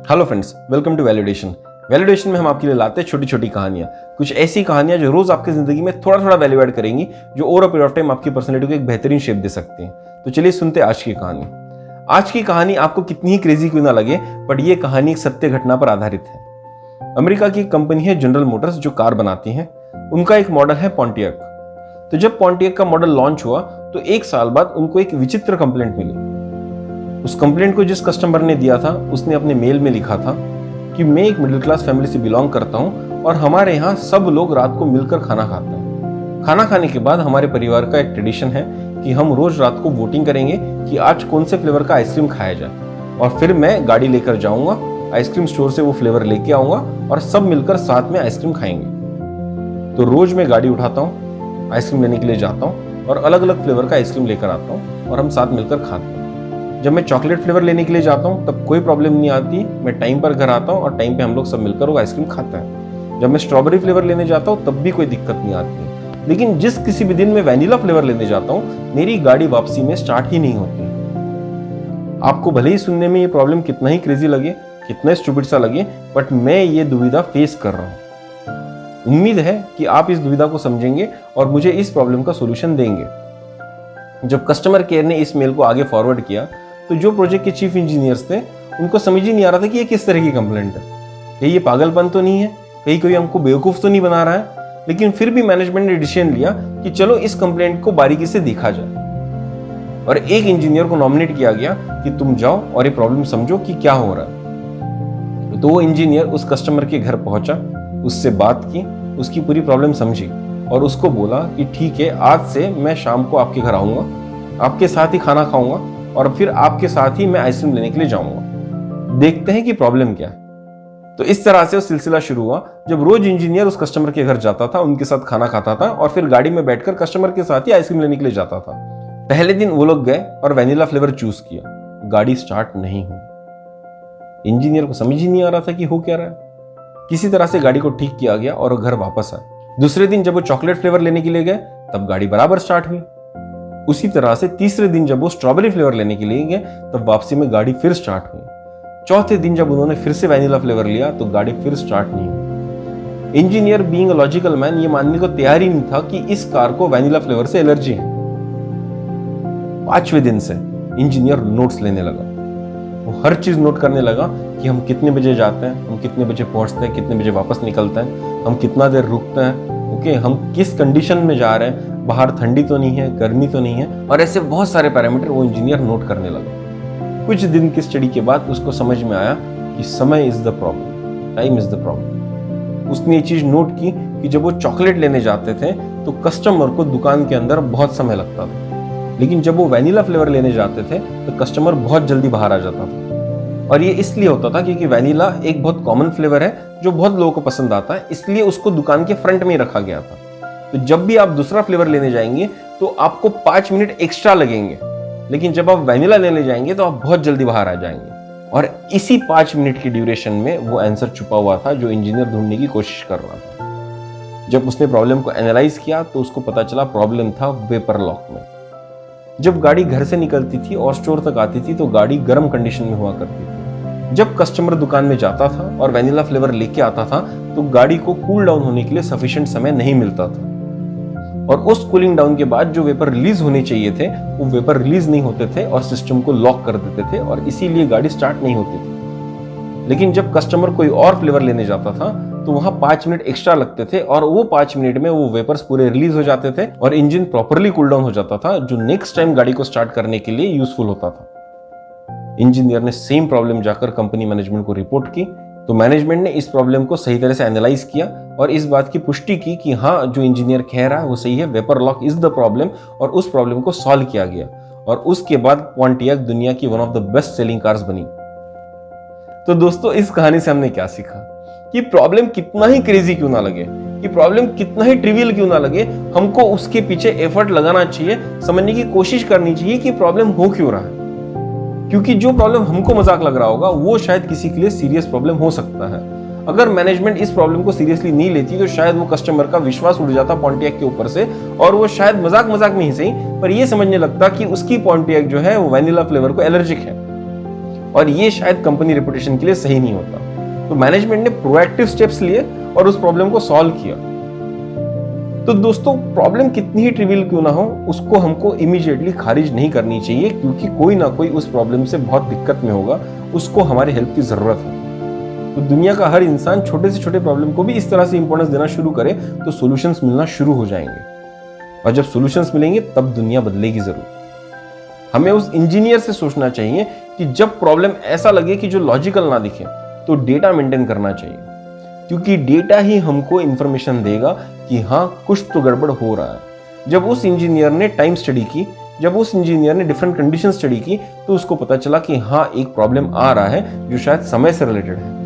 Hello friends, welcome to validation. Validation में हम आपके लिए लाते हैं छोटी छोटी कहानियां, कुछ ऐसी कहानियां जो रोज आपकी जिंदगी में थोड़ा थोड़ा वैल्यू ऐड करेंगी, जो over a period of time आपकी पर्सनैलिटी को एक बेहतरीन शेप दे सकती हैं। तो चलिए सुनते हैं आज की कहानी। आज की कहानी आपको कितनी ही क्रेजी क्यों ना लगे, बट ये कहानी एक सत्य घटना पर आधारित है। अमेरिका की एक कंपनी है जनरल मोटर्स, जो कार बनाती है। उनका एक मॉडल है पॉन्टियक। तो जब पॉन्टियक का मॉडल लॉन्च हुआ तो एक साल बाद उनको एक विचित्र कंप्लेंट मिली। उस कंप्लेंट को जिस कस्टमर ने दिया था, उसने अपने मेल में लिखा था कि मैं एक मिडिल क्लास फैमिली से बिलोंग करता हूं और हमारे यहाँ सब लोग रात को मिलकर खाना खाते हैं। खाना खाने के बाद हमारे परिवार का एक ट्रेडिशन है कि हम रोज रात को वोटिंग करेंगे कि आज कौन से फ्लेवर का आइसक्रीम खाया जाए, और फिर मैं गाड़ी लेकर जाऊंगा, आइसक्रीम स्टोर से वो फ्लेवर लेके आऊंगा और सब मिलकर साथ में आइसक्रीम खाएंगे। तो रोज मैं गाड़ी उठाता हूँ, आइसक्रीम लेने के लिए जाता हूँ और अलग अलग फ्लेवर का आइसक्रीम लेकर आता हूँ और हम साथ मिलकर खाते हैं। जब मैं चॉकलेट फ्लेवर लेने के लिए जाता हूँ तब कोई प्रॉब्लम नहीं आती, मैं टाइम पर घर आता हूँ और टाइम पे हम लोग सब मिलकर वो आइसक्रीम खाते हैं। जब मैं स्ट्रॉबेरी फ्लेवर लेने जाता हूँ तब भी कोई दिक्कत नहीं आती, लेकिन जिस किसी भी दिन मैं वैनिला फ्लेवर लेने जाता हूँ, मेरी गाड़ी वापसी में स्टार्ट ही नहीं होती। आपको भले ही सुनने में ये प्रॉब्लम कितना ही क्रेजी लगे, कितना स्टूपिड सा लगे, बट मैं ये दुविधा फेस कर रहा हूँ। उम्मीद है कि आप इस दुविधा को समझेंगे और मुझे इस प्रॉब्लम का सोल्यूशन देंगे। जब कस्टमर केयर ने इस मेल को आगे फॉरवर्ड किया तो जो प्रोजेक्ट के चीफ इंजीनियर्स थे, उनको समझ ही नहीं आ रहा था कि ये किस तरह की कंप्लेंट है। कहीं ये पागलपन तो नहीं है, कहीं कोई हमको बेवकूफ तो नहीं बना रहा है। लेकिन फिर भी मैनेजमेंट ने डिसीजन लिया कि चलो इस कंप्लेंट को बारीकी से देखा जाए, और एक इंजीनियर को नॉमिनेट किया गया कि तुम जाओ और ये प्रॉब्लम समझो कि क्या हो रहा है। तो वो इंजीनियर उस कस्टमर के घर पहुंचा, उससे बात की, उसकी पूरी प्रॉब्लम समझी और उसको बोला कि ठीक है, आज से मैं शाम को आपके घर आऊंगा, आपके साथ ही खाना खाऊंगा और फिर आपके साथ ही मैं आइसक्रीम लेने के लिए जाऊंगा, देखते हैं कि प्रॉब्लम क्या है। तो इस तरह से वो सिलसिला शुरू हुआ। जब रोज इंजीनियर उस कस्टमर के घर जाता था, उनके साथ खाना खाता था और फिर गाड़ी में बैठकर कस्टमर के साथ ही आइसक्रीम लेने के लिए जाता था। पहले दिन वो लोग गए और वैनिला फ्लेवर चूज किया, गाड़ी स्टार्ट नहीं हुई। इंजीनियर को समझ ही नहीं आ रहा था कि हो क्या रहा है। किसी तरह से गाड़ी को ठीक किया गया और वो घर वापस आए। दूसरे दिन जब वो चॉकलेट फ्लेवर लेने के लिए गए तब गाड़ी बराबर स्टार्ट हुई। उसी तरह से तीसरे दिन जब वो स्ट्रॉबेरी फ्लेवर लेने के लिए गए तब वापसी में गाड़ी फिर स्टार्ट हुई। चौथे दिन जब उन्होंने फिर से वैनिला फ्लेवर लिया तो गाड़ी फिर स्टार्ट नहीं हुई। Engineer being a logical man ये मानने को तैयार ही नहीं था कि इस कार को वैनिला फ्लेवर से एलर्जी है। पांचवें दिन से इंजीनियर नोट्स लेने लगा। वो हर चीज नोट करने लगा कि हम कितने बजे जाते हैं, हम कितने बजे पहुंचते हैं, कितने बजे वापस निकलते हैं, हम कितना देर रुकते हैं, ओके, हम किस कंडीशन में जा रहे हैं, बाहर ठंडी तो नहीं है, गर्मी तो नहीं है, और ऐसे बहुत सारे पैरामीटर वो इंजीनियर नोट करने लगा। कुछ दिन की स्टडी के बाद उसको समझ में आया कि समय is the problem, time is the problem. उसने ये चीज नोट की कि जब वो चॉकलेट लेने जाते थे तो कस्टमर को दुकान के अंदर बहुत समय लगता था, लेकिन जब वो वैनिला फ्लेवर लेने जाते थे तो कस्टमर बहुत जल्दी बाहर आ जाता था। और ये इसलिए होता था क्योंकि वैनिला एक बहुत कॉमन फ्लेवर है जो बहुत लोगों को पसंद आता है, इसलिए उसको दुकान के फ्रंट में ही रखा गया था। तो जब भी आप दूसरा फ्लेवर लेने जाएंगे तो आपको 5 मिनट एक्स्ट्रा लगेंगे, लेकिन जब आप वैनिला लेने जाएंगे तो आप बहुत जल्दी बाहर आ जाएंगे। और इसी 5 मिनट की ड्यूरेशन में वो आंसर छुपा हुआ था जो इंजीनियर ढूंढने की कोशिश कर रहा था। जब उसने प्रॉब्लम को एनालाइज किया तो उसको पता चला प्रॉब्लम था वेपर लॉक में। जब गाड़ी घर से निकलती थी और स्टोर तक आती थी तो गाड़ी गर्म कंडीशन में हुआ करती थी। जब कस्टमर दुकान में जाता था और वैनिला फ्लेवर लेके आता था तो गाड़ी को कूल डाउन होने के लिए सफिशिएंट समय नहीं मिलता था, और उस कूलिंग डाउन के बाद जो वेपर रिलीज होने चाहिए थे वो वेपर रिलीज नहीं होते थे और सिस्टम को लॉक कर देते थे, और इसीलिए गाड़ी स्टार्ट नहीं होती थी। लेकिन जब कस्टमर कोई और फ्लेवर लेने जाता था तो वहां 5 मिनट एक्स्ट्रा लगते थे और वो 5 मिनट में वो वेपर्स पूरे रिलीज हो जाते थे और इंजन प्रॉपरली कूल डाउन हो जाता था, जो नेक्स्ट टाइम गाड़ी को स्टार्ट करने के लिए यूजफुल होता था। इंजीनियर ने सेम प्रॉब्लम जाकर कंपनी मैनेजमेंट को रिपोर्ट की, तो मैनेजमेंट ने इस प्रॉब्लम को सही तरह से एनालाइज किया और इस बात की पुष्टि की कि हाँ, जो इंजीनियर कह रहा है वो सही है, vapour lock is the problem, और उस प्रॉब्लम को सॉल्व किया गया। और उसके बाद पॉन्टियक दुनिया की one of the best selling cars बनी। तो दोस्तों, इस कहानी से हमने क्या सीखा कि प्रॉब्लम कितना ही क्रेजी क्यों ना लगे, कि प्रॉब्लम कितना ही ट्रिवियल क्यों ना लगे, हमको उसके पीछे एफर्ट लगाना चाहिए, समझने की कोशिश करनी चाहिए कि प्रॉब्लम हो क्यों रहा है। क्योंकि जो प्रॉब्लम हमको मजाक लग रहा होगा वो शायद किसी के लिए सीरियस प्रॉब्लम हो सकता है। अगर मैनेजमेंट इस प्रॉब्लम को सीरियसली नहीं लेती तो शायद वो कस्टमर का विश्वास उड़ जाता पॉन्टियक के ऊपर से, और वो शायद मजाक में ही सही पर ये समझने लगता कि उसकी पॉन्टियक जो है वो वैनिला फ्लेवर को एलर्जिक है। और ये शायद कंपनी रेपुटेशन के लिए सही नहीं होता। तो मैनेजमेंट ने प्रोएक्टिव स्टेप्स लिए और उस प्रॉब्लम को सॉल्व किया। तो दोस्तों, प्रॉब्लम कितनी ही ट्रिवियल क्यों ना हो, उसको हमको इमीडिएटली खारिज नहीं करनी चाहिए, क्योंकि कोई ना कोई उस प्रॉब्लम से बहुत दिक्कत में होगा, उसको हमारी हेल्प की जरूरत है। तो दुनिया का हर इंसान छोटे से छोटे प्रॉब्लम को भी इस तरह से इंपॉर्टेंस देना शुरू करे तो सॉल्यूशंस मिलना शुरू हो जाएंगे, और जब सॉल्यूशंस मिलेंगे तब दुनिया बदलेगी जरूर। हमें उस इंजीनियर से सोचना चाहिए कि जब प्रॉब्लम ऐसा लगे कि जो लॉजिकल ना दिखे, तो डेटा मेंटेन करना चाहिए, क्योंकि डेटा ही हमको इंफॉर्मेशन देगा कि हाँ, कुछ तो गड़बड़ हो रहा है। जब उस इंजीनियर ने टाइम स्टडी की, जब उस इंजीनियर ने डिफरेंट कंडीशन स्टडी की, तो उसको पता चला कि हाँ, एक प्रॉब्लम आ रहा है जो शायद समय से रिलेटेड है।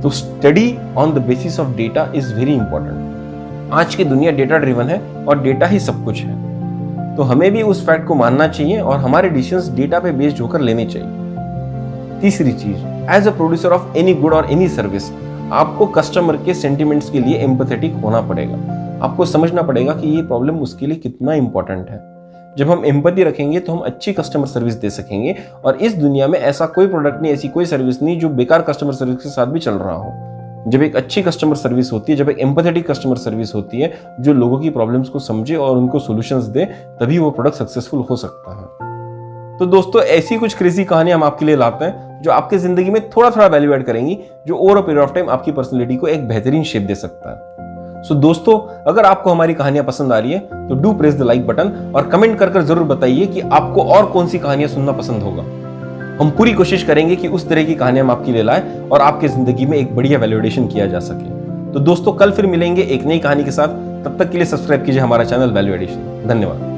तो study on the basis of data is very important. आज की दुनिया डेटा ड्रिवन है और डेटा ही सब कुछ है, तो हमें भी उस फैक्ट को मानना चाहिए और हमारे डिसीजंस डेटा पे बेस्ड होकर लेने चाहिए। तीसरी चीज, as a producer of any good or any service, आपको कस्टमर के सेंटिमेंट्स के लिए एम्पैथेटिक होना पड़ेगा। आपको समझना पड़ेगा कि ये प्रॉब्लम उसके लिए कितना इंपॉर्टेंट है। जब हम एम्पैथी रखेंगे तो हम अच्छी कस्टमर सर्विस दे सकेंगे, और इस दुनिया में ऐसा कोई प्रोडक्ट नहीं, ऐसी कोई सर्विस नहीं जो बेकार कस्टमर सर्विस के साथ भी चल रहा हो। जब एक अच्छी कस्टमर सर्विस होती है, जब एक एम्पैथेटिक कस्टमर सर्विस होती है जो लोगों की प्रॉब्लम्स को समझे और उनको सॉल्यूशंस दे, तभी वो प्रोडक्ट सक्सेसफुल हो सकता है। तो दोस्तों, ऐसी कुछ क्रेजी कहानियां हम आपके लिए लाते हैं जो आपकी जिंदगी में थोड़ा थोड़ा वैल्यू ऐड करेंगी, जो over a period of time आपकी पर्सनैलिटी को एक बेहतरीन शेप दे सकता है। सो दोस्तों, अगर आपको हमारी कहानियां पसंद आ रही है तो do press the like button और कमेंट कर जरूर बताइए कि आपको और कौन सी कहानियां सुनना पसंद होगा। हम पूरी कोशिश करेंगे कि उस तरह की कहानियां हम आपके लिए लाएं और आपकी जिंदगी में एक बढ़िया वैल्यूएशन किया जा सके। तो दोस्तों, कल फिर मिलेंगे एक नई कहानी के साथ। तब तक के लिए सब्सक्राइब कीजिए हमारा चैनल वैल्यू एडिशन। धन्यवाद।